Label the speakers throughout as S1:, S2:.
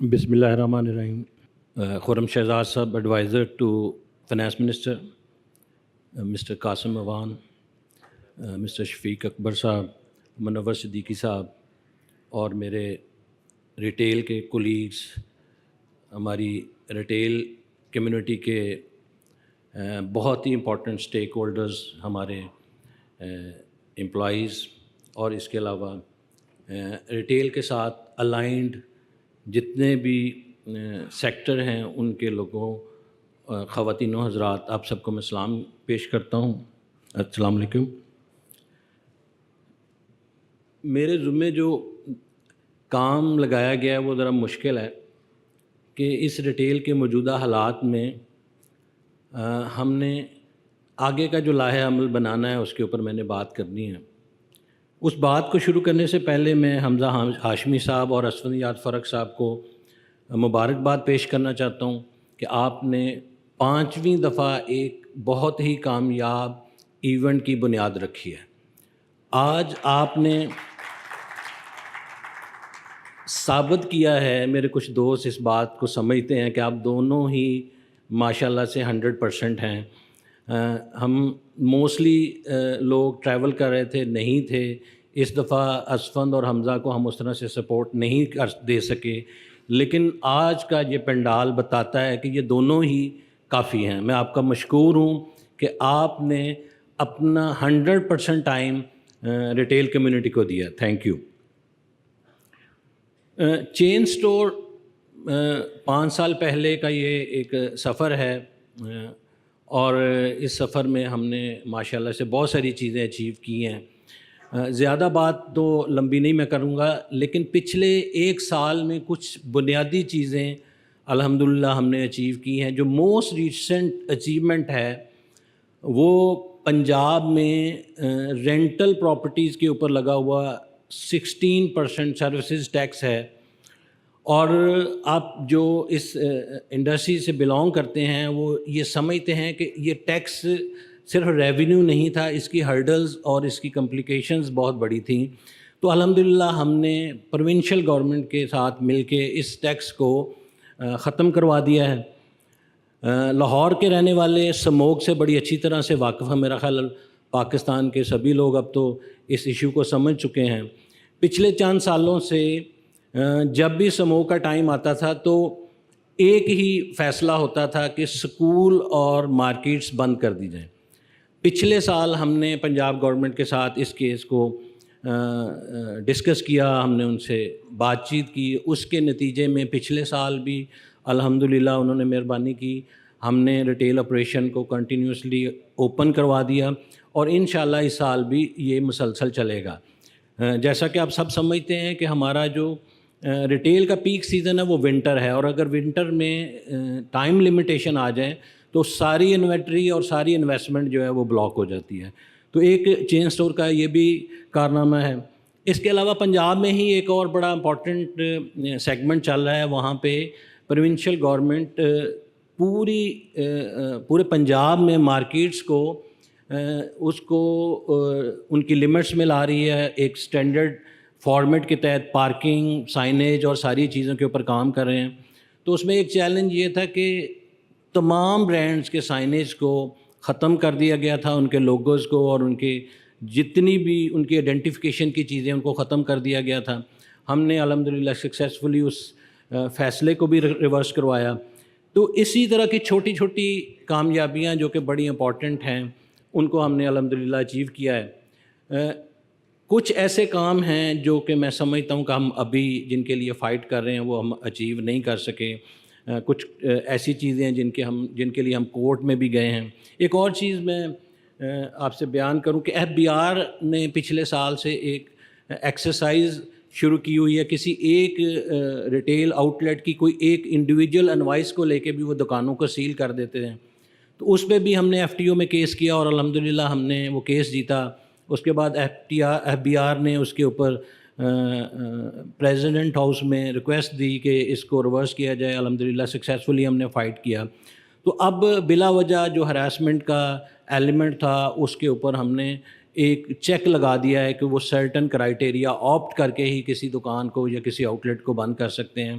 S1: بسم اللہ الرحمن الرحیم. خرم شہزاد صاحب, adviser to finance minister, mister Qasim Awan, mister Shafiq Akbar صاحب, منور صدیقی صاحب, اور میرے ریٹیل کے کولیگس, ہماری ریٹیل کمیونٹی کے بہت ہی امپورٹنٹ اسٹیک ہولڈرز, ہمارے امپلائیز, اور اس کے علاوہ ریٹیل کے ساتھ الائنڈ جتنے بھی سیکٹر ہیں ان کے لوگوں, خواتین و حضرات, آپ سب کو میں سلام پیش کرتا ہوں. السلام علیکم. میرے ذمے جو کام لگایا گیا ہے وہ ذرا مشکل ہے کہ اس ریٹیل کے موجودہ حالات میں ہم نے آگے کا جو لائحہ عمل بنانا ہے اس کے اوپر میں نے بات کرنی ہے. اس بات کو شروع کرنے سے پہلے میں حمزہ ہاشمی صاحب اور اسفندیار فرق صاحب کو مبارکباد پیش کرنا چاہتا ہوں کہ آپ نے 5ویں دفعہ ایک بہت ہی کامیاب ایونٹ کی بنیاد رکھی ہے. آج آپ نے ثابت کیا ہے, میرے کچھ دوست اس بات کو سمجھتے ہیں کہ آپ دونوں ہی ماشاءاللہ سے 100% ہیں. ہم موسٹلی لوگ ٹریول کر رہے تھے, نہیں تھے. اس دفعہ اسفند اور حمزہ کو ہم اس طرح سے سپورٹ نہیں دے سکے, لیکن آج کا یہ پنڈال بتاتا ہے کہ یہ دونوں ہی کافی ہیں. میں آپ کا مشکور ہوں کہ آپ نے اپنا 100% ٹائم ریٹیل کمیونٹی کو دیا. Thank you. چین سٹور 5 سال پہلے کا یہ ایک سفر ہے, اور اس سفر میں ہم نے ماشاءاللہ سے بہت ساری چیزیں اچیو کی ہیں. زیادہ بات تو لمبی نہیں میں کروں گا, لیکن پچھلے 1 سال میں کچھ بنیادی چیزیں الحمدللہ ہم نے اچیو کی ہیں. جو موسٹ ریسنٹ اچیومنٹ ہے وہ پنجاب میں رینٹل پراپرٹیز کے اوپر لگا ہوا 16% سروسز ٹیکس ہے. اور آپ جو اس انڈسٹری سے بلانگ کرتے ہیں وہ یہ سمجھتے ہیں کہ یہ ٹیکس صرف ریونیو نہیں تھا, اس کی ہرڈلز اور اس کی کمپلیکیشنز بہت بڑی تھیں. تو الحمدللہ ہم نے پروونشل گورنمنٹ کے ساتھ مل کے اس ٹیکس کو ختم کروا دیا ہے. لاہور کے رہنے والے سموگ سے بڑی اچھی طرح سے واقف ہیں. میرا خیال پاکستان کے سبھی لوگ اب تو اس ایشو کو سمجھ چکے ہیں. پچھلے چند سالوں سے جب بھی سموگ کا ٹائم آتا تھا تو ایک ہی فیصلہ ہوتا تھا کہ سکول اور مارکیٹس بند کر دی جائیں. پچھلے سال ہم نے پنجاب گورنمنٹ کے ساتھ اس کیس کو ڈسکس کیا, ہم نے ان سے بات چیت کی. اس کے نتیجے میں پچھلے سال بھی الحمدللہ انہوں نے مہربانی کی, ہم نے ریٹیل آپریشن کو کنٹینیوسلی اوپن کروا دیا, اور انشاءاللہ اس سال بھی یہ مسلسل چلے گا. جیسا کہ آپ سب سمجھتے ہیں کہ ہمارا جو ریٹیل کا پیک سیزن ہے وہ ونٹر ہے, اور اگر ونٹر میں ٹائم لمیٹیشن آ جائیں تو ساری انوینٹری اور ساری انویسٹمنٹ جو ہے وہ بلاک ہو جاتی ہے. تو ایک چین سٹور کا یہ بھی کارنامہ ہے. اس کے علاوہ پنجاب میں ہی ایک اور بڑا امپورٹنٹ سیگمنٹ چل رہا ہے. وہاں پہ پروونشل گورنمنٹ پورے پنجاب میں مارکیٹس کو اس کو ان کی لمٹس میں لا رہی ہے. ایک سٹینڈرڈ فارمیٹ کے تحت پارکنگ, سائنیج اور ساری چیزوں کے اوپر کام کر رہے ہیں. تو اس میں ایک چیلنج یہ تھا کہ تمام برانڈز کے سائنیج کو ختم کر دیا گیا تھا, ان کے لوگوز کو اور ان کے جتنی بھی ان کی آئیڈینٹیفیکیشن کی چیزیں ان کو ختم کر دیا گیا تھا. ہم نے الحمدللہ سکسیزفلی اس فیصلے کو بھی ریورس کروایا. تو اسی طرح کی چھوٹی چھوٹی کامیابیاں جو کہ بڑی امپورٹنٹ ہیں ان کو ہم نے الحمدللہ اچیو کیا ہے. کچھ ایسے کام ہیں جو کہ میں سمجھتا ہوں کہ ہم ابھی جن کے لیے فائٹ کر رہے ہیں وہ ہم اچیو نہیں کر سکے. کچھ ایسی چیزیں ہیں جن کے لیے ہم کورٹ میں بھی گئے ہیں. ایک اور چیز میں آپ سے بیان کروں کہ FBR نے پچھلے سال سے ایک ایکسرسائز شروع کی ہوئی ہے. کسی ایک ریٹیل آؤٹ لیٹ کی کوئی ایک انڈیویجول انوائس کو لے کے بھی وہ دکانوں کو سیل کر دیتے ہیں. تو اس پہ بھی ہم نے FTO میں کیس کیا اور الحمدللہ ہم نے وہ کیس جیتا. اس کے بعد FBR نے اس کے اوپر پریزیڈنٹ ہاؤس میں ریکویسٹ دی کہ اس کو ریورس کیا جائے. الحمدللہ سکسیزفلی ہم نے فائٹ کیا. تو اب بلا وجہ جو ہراسمنٹ کا ایلیمنٹ تھا اس کے اوپر ہم نے ایک چیک لگا دیا ہے کہ وہ سرٹن کرائٹیریا آپٹ کر کے ہی کسی دکان کو یا کسی آؤٹ لیٹ کو بند کر سکتے ہیں.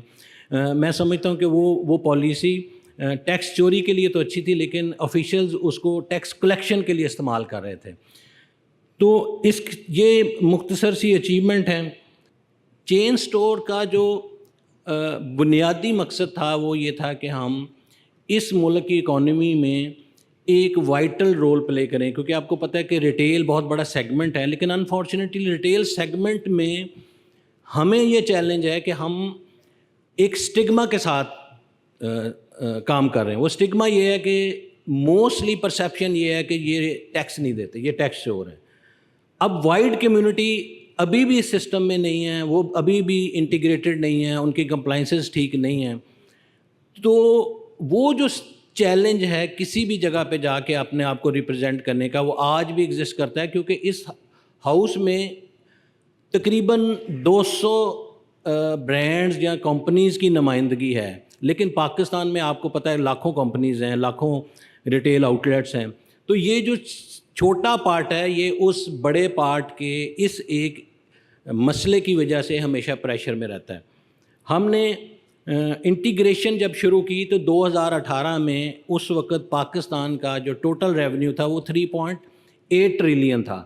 S1: میں سمجھتا ہوں کہ وہ پالیسی ٹیکس چوری کے لیے تو اچھی تھی، لیکن آفیشلز اس کو ٹیکس کلیکشن کے لیے استعمال کر رہے تھے. تو یہ مختصر سی اچیومنٹ ہے. چین سٹور کا جو بنیادی مقصد تھا وہ یہ تھا کہ ہم اس ملک کی اکانومی میں ایک وائٹل رول پلے کریں، کیونکہ آپ کو پتہ ہے کہ ریٹیل بہت بڑا سیگمنٹ ہے، لیکن انفارچونیٹلی ریٹیل سیگمنٹ میں ہمیں یہ چیلنج ہے کہ ہم ایک سٹگما کے ساتھ کام کر رہے ہیں. وہ سٹگما یہ ہے کہ موسٹلی پرسیپشن یہ ہے کہ یہ ٹیکس نہیں دیتے، یہ ٹیکس چور ہیں. اب وائڈ کمیونٹی ابھی بھی اس سسٹم میں نہیں ہے، وہ ابھی بھی انٹیگریٹڈ نہیں ہیں، ان کی کمپلائنسز ٹھیک نہیں ہیں. تو وہ جو چیلنج ہے کسی بھی جگہ پہ جا کے اپنے آپ کو ریپرزینٹ کرنے کا، وہ آج بھی ایگزسٹ کرتا ہے، کیونکہ اس ہاؤس میں تقریباً 200 برانڈز یا کمپنیز کی نمائندگی ہے، لیکن پاکستان میں آپ کو پتہ ہے لاکھوں کمپنیز ہیں، لاکھوں ریٹیل آؤٹ لیٹس ہیں. تو یہ جو چھوٹا پارٹ ہے یہ اس بڑے پارٹ کے اس ایک مسئلے کی وجہ سے ہمیشہ پریشر میں رہتا ہے. ہم نے انٹیگریشن جب شروع کی تو 2018 میں اس وقت پاکستان کا جو ٹوٹل ریونیو تھا وہ 3.8 ٹریلین تھا.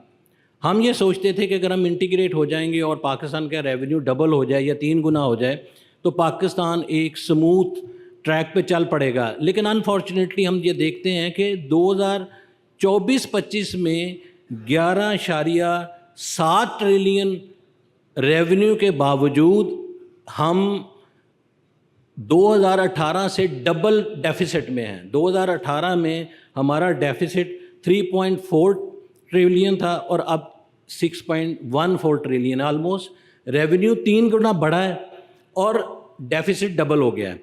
S1: ہم یہ سوچتے تھے کہ اگر ہم انٹیگریٹ ہو جائیں گے اور پاکستان کا ریونیو ڈبل ہو جائے یا 3 گنا ہو جائے تو پاکستان ایک سموتھ ٹریک پہ چل پڑے گا. لیکن انفارچونیٹلی ہم یہ دیکھتے ہیں کہ 2024-25 میں 11.7 ٹریلین ریونیو کے باوجود ہم 2018 سے ڈبل ڈیفیسٹ میں ہیں. 2018 میں ہمارا ڈیفیسٹ 3.4 ٹریلین تھا اور اب 6.14 ٹریلین، آلموسٹ ریونیو 3 گنا بڑھا ہے اور ڈیفیسٹ ڈبل ہو گیا ہے.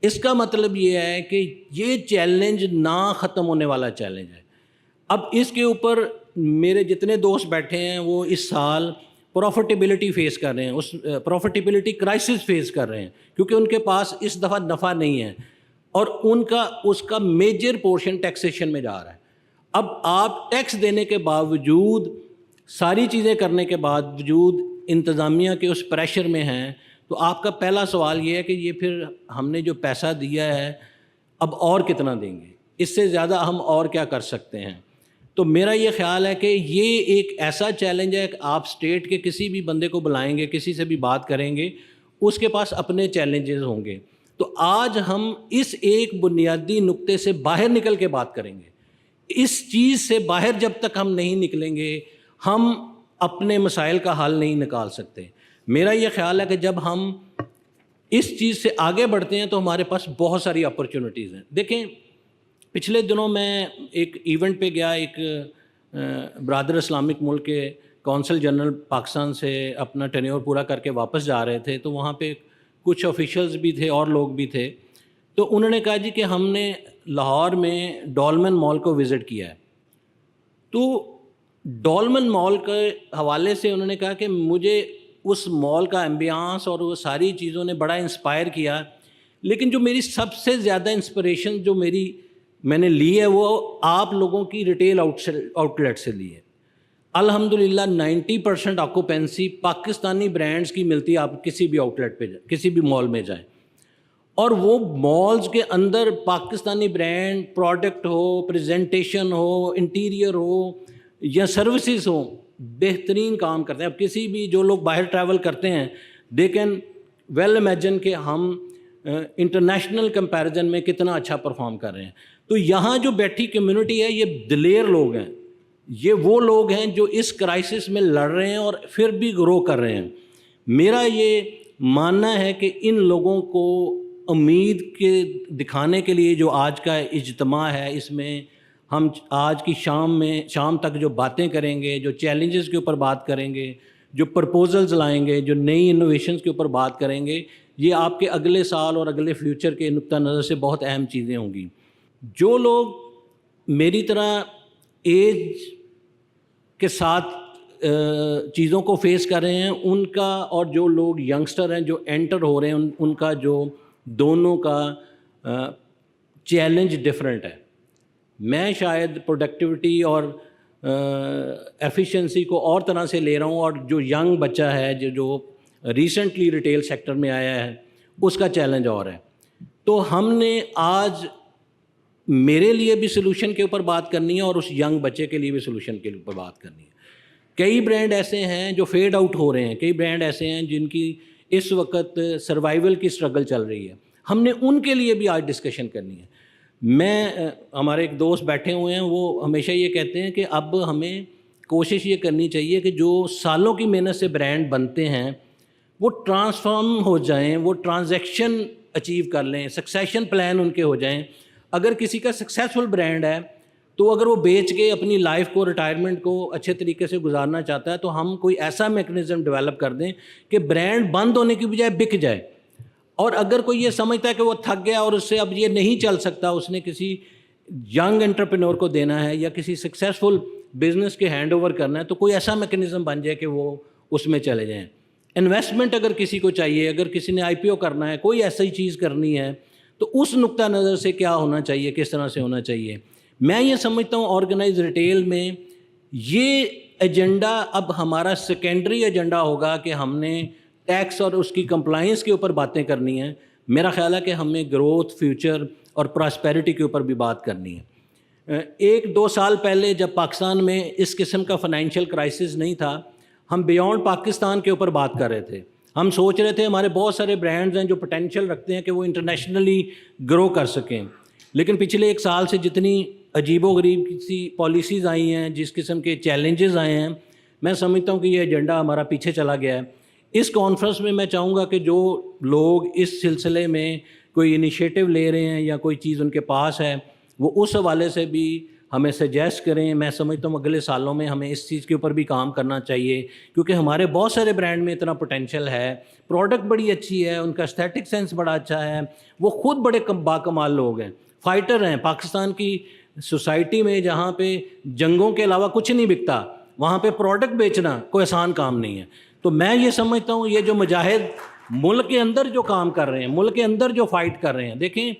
S1: اس کا مطلب یہ ہے کہ یہ چیلنج نہ ختم ہونے والا چیلنج ہے. اب اس کے اوپر میرے جتنے دوست بیٹھے ہیں وہ اس سال پروفٹیبلٹی فیس کر رہے ہیں، اس پروفٹیبلٹی کرائسس فیس کر رہے ہیں، کیونکہ ان کے پاس اس دفعہ نفع نہیں ہے اور اس کا میجر پورشن ٹیکسیشن میں جا رہا ہے. اب آپ ٹیکس دینے کے باوجود، ساری چیزیں کرنے کے باوجود انتظامیہ کے اس پریشر میں ہیں، تو آپ کا پہلا سوال یہ ہے کہ یہ پھر ہم نے جو پیسہ دیا ہے اب اور کتنا دیں گے، اس سے زیادہ ہم اور کیا کر سکتے ہیں. تو میرا یہ خیال ہے کہ یہ ایک ایسا چیلنج ہے کہ آپ اسٹیٹ کے کسی بھی بندے کو بلائیں گے، کسی سے بھی بات کریں گے، اس کے پاس اپنے چیلنجز ہوں گے. تو آج ہم اس ایک بنیادی نقطے سے باہر نکل کے بات کریں گے. اس چیز سے باہر جب تک ہم نہیں نکلیں گے ہم اپنے مسائل کا حل نہیں نکال سکتے. میرا یہ خیال ہے کہ جب ہم اس چیز سے آگے بڑھتے ہیں تو ہمارے پاس بہت ساری اپرچونٹیز ہیں. دیکھیں پچھلے دنوں میں ایک ایونٹ پہ گیا، ایک برادر اسلامک ملک کے کونسل جنرل پاکستان سے اپنا ٹینیور پورا کر کے واپس جا رہے تھے، تو وہاں پہ کچھ آفیشلز بھی تھے اور لوگ بھی تھے. تو انہوں نے کہا جی کہ ہم نے لاہور میں ڈولمن مال کو وزٹ کیا ہے. تو ڈولمن مال کے حوالے سے انہوں نے کہا کہ مجھے اس مال کا ایمبیانس اور وہ ساری چیزوں نے بڑا انسپائر کیا، لیکن جو میری سب سے زیادہ انسپریشن جو میں نے لی ہے وہ آپ لوگوں کی ریٹیل آؤٹ لیٹ سے لی ہے. الحمدللہ 90% آکوپینسی پاکستانی برانڈز کی ملتی ہے. آپ کسی بھی آؤٹ لیٹ پہ جائیں، کسی بھی مال میں جائیں، اور وہ مالز کے اندر پاکستانی برانڈ پروڈکٹ ہو، پریزنٹیشن ہو، انٹیریئر ہو یا سروسز ہوں، بہترین کام کرتے ہیں. اب کسی بھی جو لوگ باہر ٹریول کرتے ہیں دے کین ویل امیجن کہ ہم انٹرنیشنل کمپیریزن میں کتنا اچھا پرفارم کر رہے ہیں. تو یہاں جو بیٹھی کمیونٹی ہے یہ دلیر لوگ ہیں، یہ وہ لوگ ہیں جو اس کرائسس میں لڑ رہے ہیں اور پھر بھی گرو کر رہے ہیں. میرا یہ ماننا ہے کہ ان لوگوں کو امید کے دکھانے کے لیے جو آج کا اجتماع ہے، اس میں ہم آج کی شام تک جو باتیں کریں گے، جو چیلنجز کے اوپر بات کریں گے، جو پرپوزلز لائیں گے، جو نئی انوویشنز کے اوپر بات کریں گے، یہ آپ کے اگلے سال اور اگلے فیوچر کے نقطہ نظر سے بہت اہم چیزیں ہوں گی. جو لوگ میری طرح ایج کے ساتھ چیزوں کو فیس کر رہے ہیں ان کا، اور جو لوگ ینگسٹر ہیں جو انٹر ہو رہے ہیں ان کا جو دونوں کا چیلنج ڈفرینٹ ہے. میں شاید پروڈکٹیوٹی اور ایفیشنسی کو اور طرح سے لے رہا ہوں، اور جو ینگ بچہ ہے جو ریسنٹلی ریٹیل سیکٹر میں آیا ہے اس کا چیلنج اور ہے. تو ہم نے آج میرے لیے بھی سلوشن کے اوپر بات کرنی ہے اور اس ینگ بچے کے لیے بھی سلوشن کے اوپر بات کرنی ہے. کئی برانڈ ایسے ہیں جو فیڈ آؤٹ ہو رہے ہیں, کئی برانڈ ایسے ہیں جن کی اس وقت سروائیول کی اسٹرگل چل رہی ہے. ہم نے ان کے لیے بھی آج ڈسکشن کرنی ہے. ہمارے ایک دوست بیٹھے ہوئے ہیں, وہ ہمیشہ یہ کہتے ہیں کہ اب ہمیں کوشش یہ کرنی چاہیے کہ جو سالوں کی محنت سے برانڈ بنتے ہیں وہ ٹرانسفارم ہو جائیں, وہ ٹرانزیکشن اچیو کر لیں, سکسیشن پلان ان کے ہو جائیں. اگر کسی کا سکسیزفل برانڈ ہے تو اگر وہ بیچ کے اپنی لائف کو, ریٹائرمنٹ کو اچھے طریقے سے گزارنا چاہتا ہے تو ہم کوئی ایسا میکنزم ڈیولپ کر دیں کہ برانڈ بند ہونے کی بجائے بک جائے. اور اگر کوئی یہ سمجھتا ہے کہ وہ تھک گیا اور اس سے اب یہ نہیں چل سکتا, اس نے کسی ینگ انٹرپرینور کو دینا ہے یا کسی سکسیزفل بزنس کے ہینڈ اوور کرنا ہے, تو کوئی ایسا میکنزم بن جائے کہ وہ اس میں چلے جائیں. انویسٹمنٹ اگر کسی کو چاہیے, اگر کسی نے IPO کرنا ہے, کوئی ایسی چیز کرنی ہے, تو اس نقطہ نظر سے کیا ہونا چاہیے, کس طرح سے ہونا چاہیے. میں یہ سمجھتا ہوں آرگنائز ریٹیل میں یہ ایجنڈا اب ہمارا سیکنڈری ایجنڈا ہوگا کہ ہم نے ٹیکس اور اس کی کمپلائنس کے اوپر باتیں کرنی ہیں. میرا خیال ہے کہ ہمیں گروتھ, فیوچر اور پراسپیرٹی کے اوپر بھی بات کرنی ہے. 1-2 سال پہلے جب پاکستان میں اس قسم کا فائنینشیل کرائسس نہیں تھا, ہم بیونڈ پاکستان کے اوپر بات کر رہے تھے. ہم سوچ رہے تھے ہمارے بہت سارے برانڈز ہیں جو پوٹینشیل رکھتے ہیں کہ وہ انٹرنیشنلی گرو کر سکیں, لیکن پچھلے 1 سال سے جتنی عجیب و غریب سی پالیسیز آئی ہیں, جس قسم کے چیلنجز آئے ہیں, میں سمجھتا ہوں کہ یہ ایجنڈا ہمارا پیچھے چلا گیا ہے. اس کانفرنس میں چاہوں گا کہ جو لوگ اس سلسلے میں کوئی انیشیٹو لے رہے ہیں یا کوئی چیز ان کے پاس ہے, وہ اس حوالے سے بھی ہمیں سجیسٹ کریں. میں سمجھتا ہوں اگلے سالوں میں ہمیں اس چیز کے اوپر بھی کام کرنا چاہیے, کیونکہ ہمارے بہت سارے برانڈ میں اتنا پوٹینشیل ہے, پروڈکٹ بڑی اچھی ہے, ان کا اسٹیٹک سینس بڑا اچھا ہے, وہ خود بڑے باکمال لوگ ہیں, فائٹر ہیں. پاکستان کی سوسائٹی میں جہاں پہ جنگوں کے علاوہ کچھ نہیں بکتا, وہاں پہ پروڈکٹ بیچنا کوئی آسان کام نہیں ہے. تو میں یہ سمجھتا ہوں یہ جو مجاہد ملک کے اندر جو کام کر رہے ہیں, ملک کے اندر جو فائٹ کر رہے ہیں, دیکھیں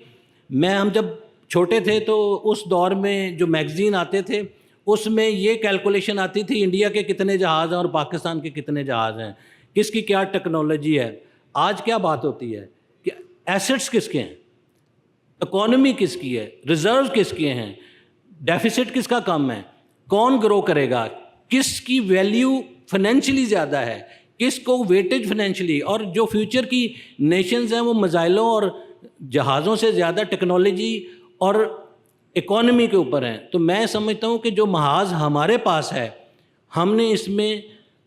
S1: ہم جب چھوٹے تھے تو اس دور میں جو میگزین آتے تھے اس میں یہ کیلکولیشن آتی تھی انڈیا کے کتنے جہاز ہیں اور پاکستان کے کتنے جہاز ہیں, کس کی کیا ٹیکنالوجی ہے. آج کیا بات ہوتی ہے کہ ایسٹس کس کے ہیں, اکانومی کس کی ہے, ریزرو کس کے ہیں, ڈیفیسٹ کس کا کم ہے, کون گرو کرے گا, کس کی ویلیو فائنینشلی زیادہ ہے, کس کو ویٹیج فائنینشلی, اور جو فیوچر کی نیشنز ہیں وہ میزائلوں اور جہازوں سے زیادہ ٹیکنالوجی اور اکانومی کے اوپر ہیں. تو میں سمجھتا ہوں کہ جو محاذ ہمارے پاس ہے ہم نے اس میں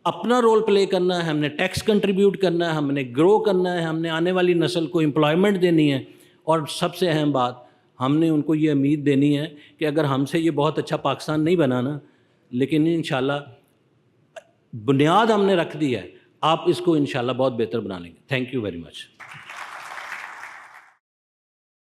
S1: اپنا رول پلے کرنا ہے, ہم نے ٹیکس کنٹریبیوٹ کرنا ہے, ہم نے گرو کرنا ہے, ہم نے آنے والی نسل کو امپلائمنٹ دینی ہے, اور سب سے اہم بات ہم نے ان کو یہ امید دینی ہے کہ اگر ہم سے یہ بہت اچھا پاکستان نہیں بنانا, لیکن انشاءاللہ بنیاد ہم نے رکھ دی ہے, آپ اس کو انشاءاللہ بہت بہتر بنا لیں گے. Thank you very much.